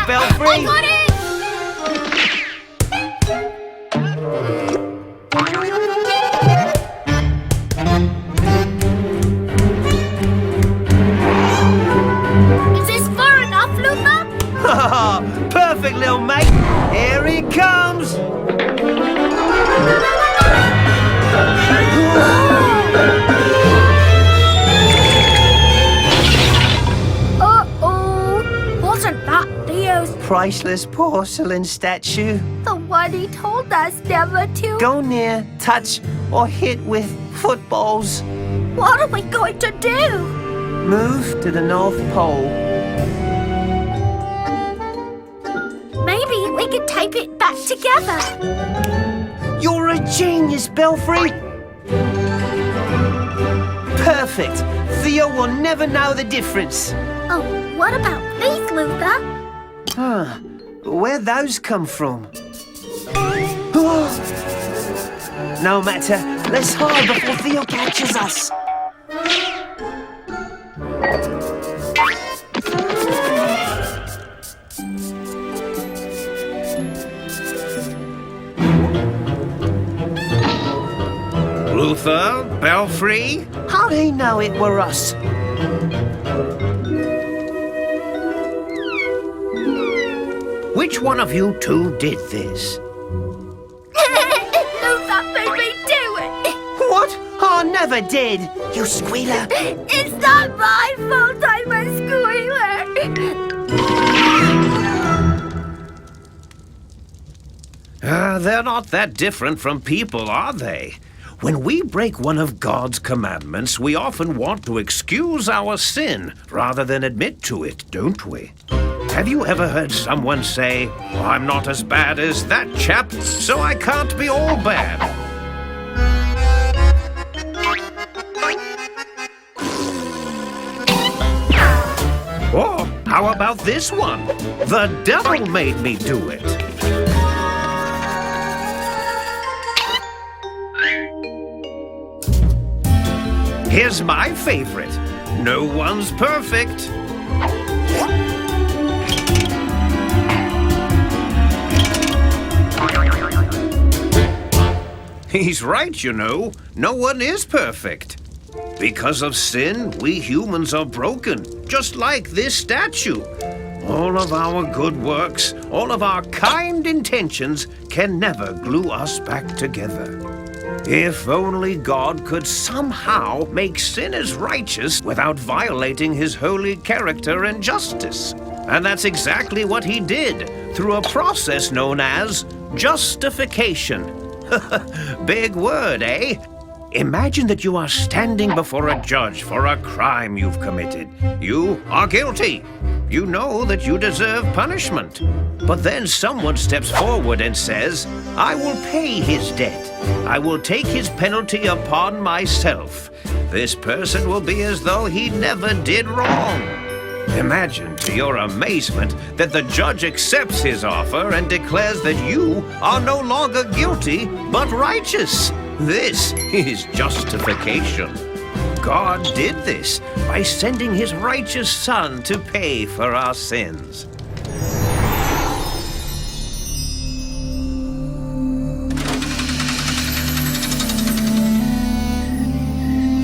Belfry! I got it! Is this far enough, Luther? Perfect, little mate. Here he comes. Uh-oh. Wasn't that Theo's Priceless porcelain statue. the one he told us never to? Go near, touch, or hit with footballs. What are we going to do? Move to the North Pole. Maybe we could tape it back together. You're a genius, Belfry. Perfect. Theo will never know the difference. Oh, what about these, Luther? Huh. Where'd those come from? No matter. Let's hide before Theo catches us. Luther, Belfry? How'd he know it were us? Which one of you two did this? Luther made me do it. What? I never did. You squealer. It's not my fault I'm a squealer. They're not that different from people, are they? When we break one of God's commandments, we often want to excuse our sin rather than admit to it, don't we? Have you ever heard someone say, I'm not as bad as that chap, so I can't be all bad? Or how about this one? The devil made me do it. Here's my favorite. No one's perfect. He's right, you know. No one is perfect. Because of sin, we humans are broken, just like this statue. All of our good works, all of our kind intentions can never glue us back together. If only God could somehow make sinners righteous without violating his holy character and justice. And that's exactly what he did through a process known as justification. Big word, eh? Imagine that you are standing before a judge for a crime you've committed. You are guilty. You know that you deserve punishment. But then someone steps forward and says, I will pay his debt. I will take his penalty upon myself. This person will be as though he never did wrong. Imagine, to your amazement, that the judge accepts his offer and declares that you are no longer guilty, but righteous. This is justification. God did this by sending his righteous Son to pay for our sins.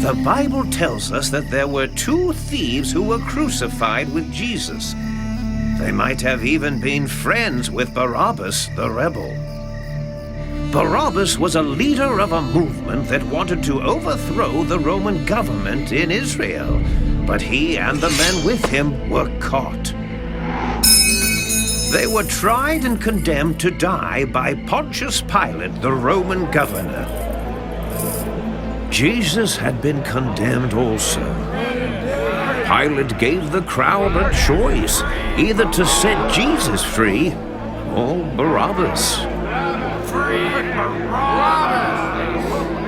The Bible tells us that there were two thieves who were crucified with Jesus. They might have even been friends with Barabbas, the rebel. Barabbas was a leader of a movement that wanted to overthrow the Roman government in Israel, but he and the men with him were caught. They were tried and condemned to die by Pontius Pilate, the Roman governor. Jesus had been condemned also. Pilate gave the crowd a choice, either to set Jesus free or Barabbas.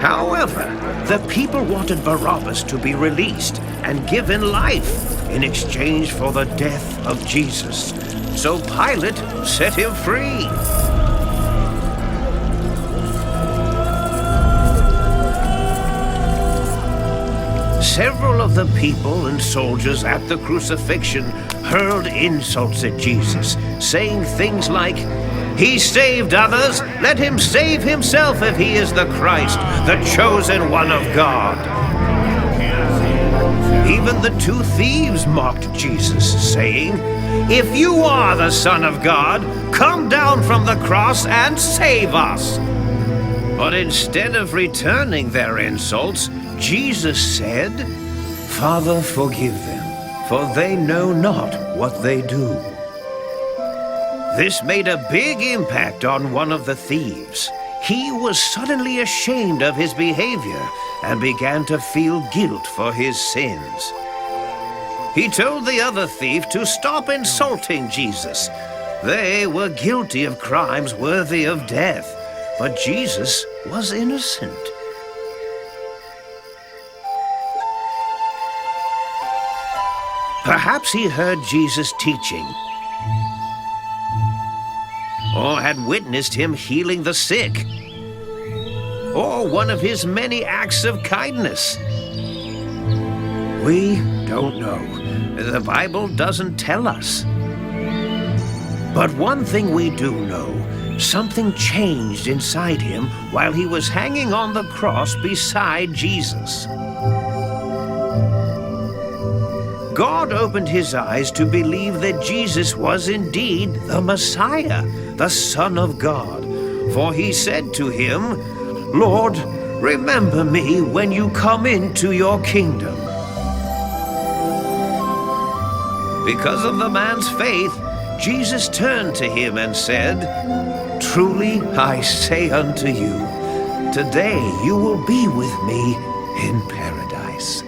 However, the people wanted Barabbas to be released and given life in exchange for the death of Jesus. So Pilate set him free. several of the people and soldiers at the crucifixion hurled insults at Jesus, saying things like, "He saved others, let him save himself if he is the Christ, the chosen one of God." Even the two thieves mocked Jesus, saying, "If you are the Son of God, come down from the cross and save us." But instead of returning their insults, Jesus said, "Father, forgive them, for they know not what they do." This made a big impact on one of the thieves. He was suddenly ashamed of his behavior and began to feel guilt for his sins. He told the other thief to stop insulting Jesus. They were guilty of crimes worthy of death, but Jesus was innocent. Perhaps he heard Jesus teaching, or had witnessed him healing the sick, or one of his many acts of kindness. We don't know. The Bible doesn't tell us. But one thing we do know, something changed inside him while he was hanging on the cross beside Jesus. God opened his eyes to believe that Jesus was indeed the Messiah, the Son of God. For he said to him, "Lord, remember me when you come into your kingdom." Because of the man's faith, Jesus turned to him and said, "Truly I say unto you, today you will be with me in paradise."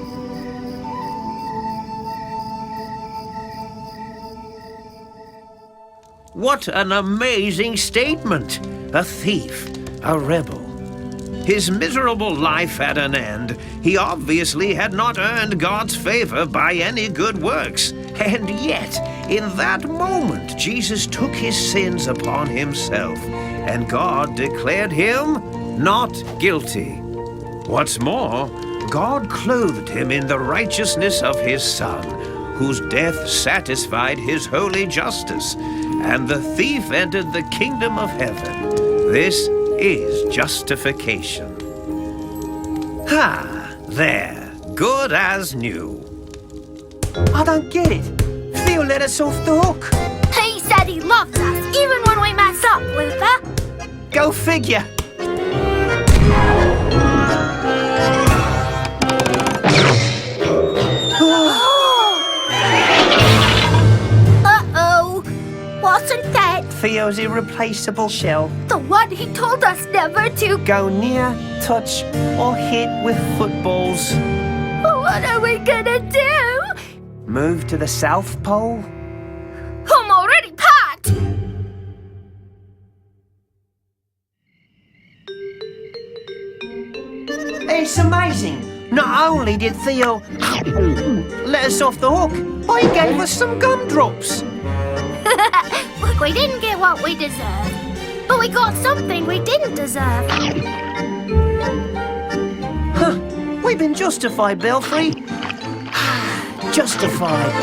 What an amazing statement! A thief, a rebel. His miserable life at an end. He obviously had not earned God's favor by any good works. And yet, in that moment, Jesus took his sins upon himself, and God declared him not guilty. What's more, God clothed him in the righteousness of his Son, whose death satisfied his holy justice, and the thief entered the kingdom of heaven. This is justification. There, good as new. I don't get it. Theo let us off the hook. He said he loves us, even when we mess up, Luther. Go figure. Uh-oh. Wasn't that Theo's irreplaceable shell. the one he told us never to? Go near, touch, or hit with footballs. What are we gonna do? Move to the South Pole? I'm already packed. It's amazing. Not only did Theo let us off the hook, but he gave us some gumdrops. Look, we didn't get what we deserved, but we got something we didn't deserve. We've been justified, Belfry. Justified.